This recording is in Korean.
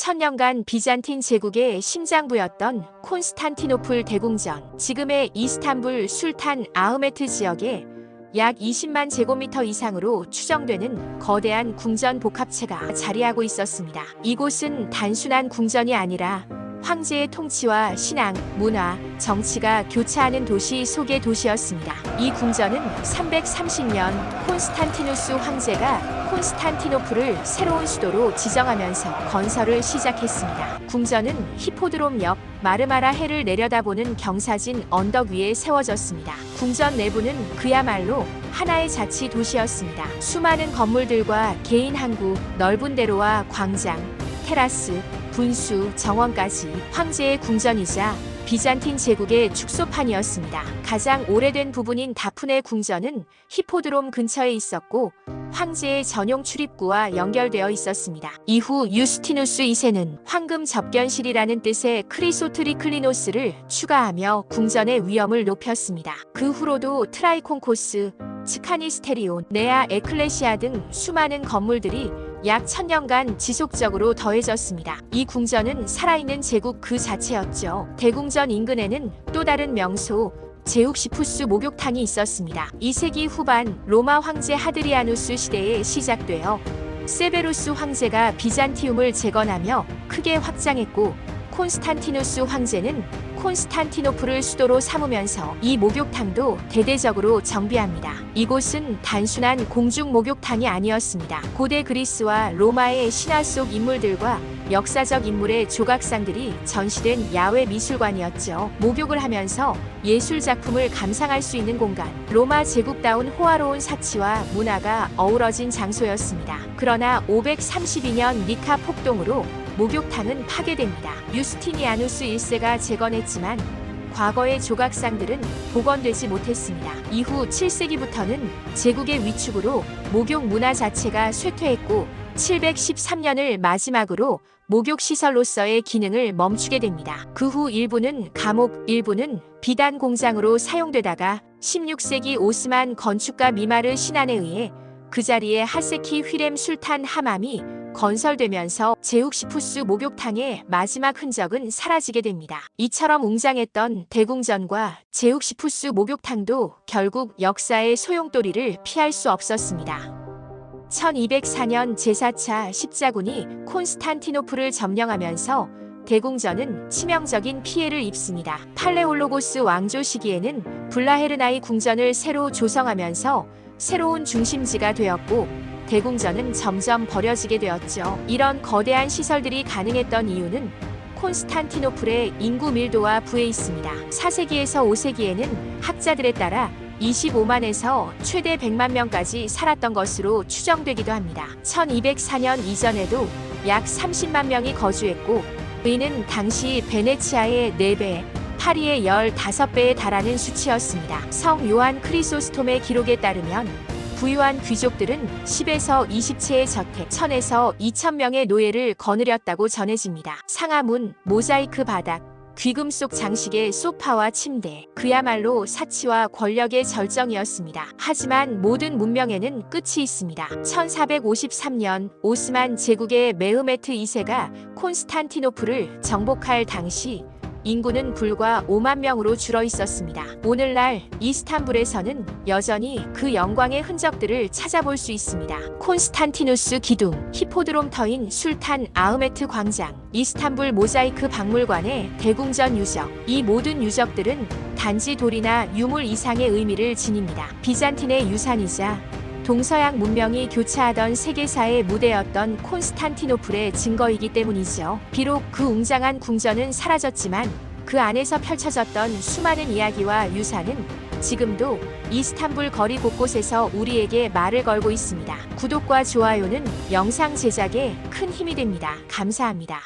천년간 비잔틴 제국의 심장부였던 콘스탄티노플 대궁전, 지금의 이스탄불 술탄 아흐메트 지역에 약 20만 제곱미터 이상으로 추정되는 거대한 궁전 복합체가 자리하고 있었습니다. 이곳은 단순한 궁전이 아니라 황제의 통치와 신앙, 문화, 정치가 교차하는 도시 속의 도시였습니다. 이 궁전은 330년 콘스탄티누스 황제가 콘스탄티노플을 새로운 수도로 지정하면서 건설을 시작했습니다. 궁전은 히포드롬 옆 마르마라 해를 내려다보는 경사진 언덕 위에 세워졌습니다. 궁전 내부는 그야말로 하나의 자치 도시였습니다. 수많은 건물들과 개인 항구, 넓은 대로와 광장, 테라스, 분수, 정원까지 황제의 궁전이자 비잔틴 제국의 축소판이었습니다. 가장 오래된 부분인 다프네 궁전은 히포드롬 근처에 있었고 황제의 전용 출입구와 연결되어 있었습니다. 이후 유스티누스 2세는 황금 접견실이라는 뜻의 크리소트리클리노스를 추가하며 궁전의 위험을 높였습니다. 그 후로도 트라이콘코스, 츠카니스테리온, 네아 에클레시아 등 수많은 건물들이 약 1000년간 지속적으로 더해졌습니다. 이 궁전은 살아있는 제국 그 자체였죠. 대궁전 인근에는 또 다른 명소, 제욱시푸스 목욕탕이 있었습니다. 2세기 후반 로마 황제 하드리아누스 시대에 시작되어 세베루스 황제가 비잔티움을 재건하며 크게 확장했고 콘스탄티누스 황제는 콘스탄티노플을 수도로 삼으면서 이 목욕탕도 대대적으로 정비합니다. 이곳은 단순한 공중 목욕탕이 아니었습니다. 고대 그리스와 로마의 신화 속 인물들과 역사적 인물의 조각상들이 전시된 야외 미술관이었죠. 목욕을 하면서 예술 작품을 감상할 수 있는 공간, 로마 제국다운 호화로운 사치와 문화가 어우러진 장소였습니다. 그러나 532년 니카 폭동으로 목욕탕은 파괴됩니다. 유스티니아누스 1세가 재건했지만 과거의 조각상들은 복원되지 못했습니다. 이후 7세기부터는 제국의 위축으로 목욕 문화 자체가 쇠퇴했고 713년을 마지막으로 목욕시설로서의 기능을 멈추게 됩니다. 그 후 일부는 감옥, 일부는 비단 공장으로 사용되다가 16세기 오스만 건축가 미마르 신안에 의해 그 자리에 하세키 휘렘 술탄 하맘이 건설되면서 제욱시푸스 목욕탕의 마지막 흔적은 사라지게 됩니다. 이처럼 웅장했던 대궁전과 제욱시푸스 목욕탕도 결국 역사의 소용돌이를 피할 수 없었습니다. 1204년 제4차 십자군이 콘스탄티노플을 점령하면서 대궁전은 치명적인 피해를 입습니다. 팔레올로고스 왕조 시기에는 블라헤르나이 궁전을 새로 조성하면서 새로운 중심지가 되었고 대궁전은 점점 버려지게 되었죠. 이런 거대한 시설들이 가능했던 이유는 콘스탄티노플의 인구 밀도와 부에 있습니다. 4세기에서 5세기에는 학자들에 따라 25만에서 최대 100만 명까지 살았던 것으로 추정되기도 합니다. 1204년 이전에도 약 30만 명이 거주했고 이는 당시 베네치아의 4배, 파리의 15배에 달하는 수치였습니다. 성 요한 크리소스톰의 기록에 따르면 부유한 귀족들은 10에서 20채의 저택, 1000에서 2000명의 노예를 거느렸다고 전해집니다. 상하문, 모자이크 바닥, 귀금 속 장식의 소파와 침대, 그야말로 사치와 권력의 절정이었습니다. 하지만 모든 문명에는 끝이 있습니다. 1453년 오스만 제국의 메흐메트 2세가 콘스탄티노플을 정복할 당시 인구는 불과 5만 명으로 줄어 있었습니다. 오늘날 이스탄불에서는 여전히 그 영광의 흔적들을 찾아볼 수 있습니다. 콘스탄티누스 기둥, 히포드롬 터인 술탄 아흐메트 광장, 이스탄불 모자이크 박물관의 대궁전 유적, 이 모든 유적들은 단지 돌이나 유물 이상의 의미를 지닙니다. 비잔틴의 유산이자 동서양 문명이 교차하던 세계사의 무대였던 콘스탄티노플의 증거이기 때문이죠. 비록 그 웅장한 궁전은 사라졌지만 그 안에서 펼쳐졌던 수많은 이야기와 유산은 지금도 이스탄불 거리 곳곳에서 우리에게 말을 걸고 있습니다. 구독과 좋아요는 영상 제작에 큰 힘이 됩니다. 감사합니다.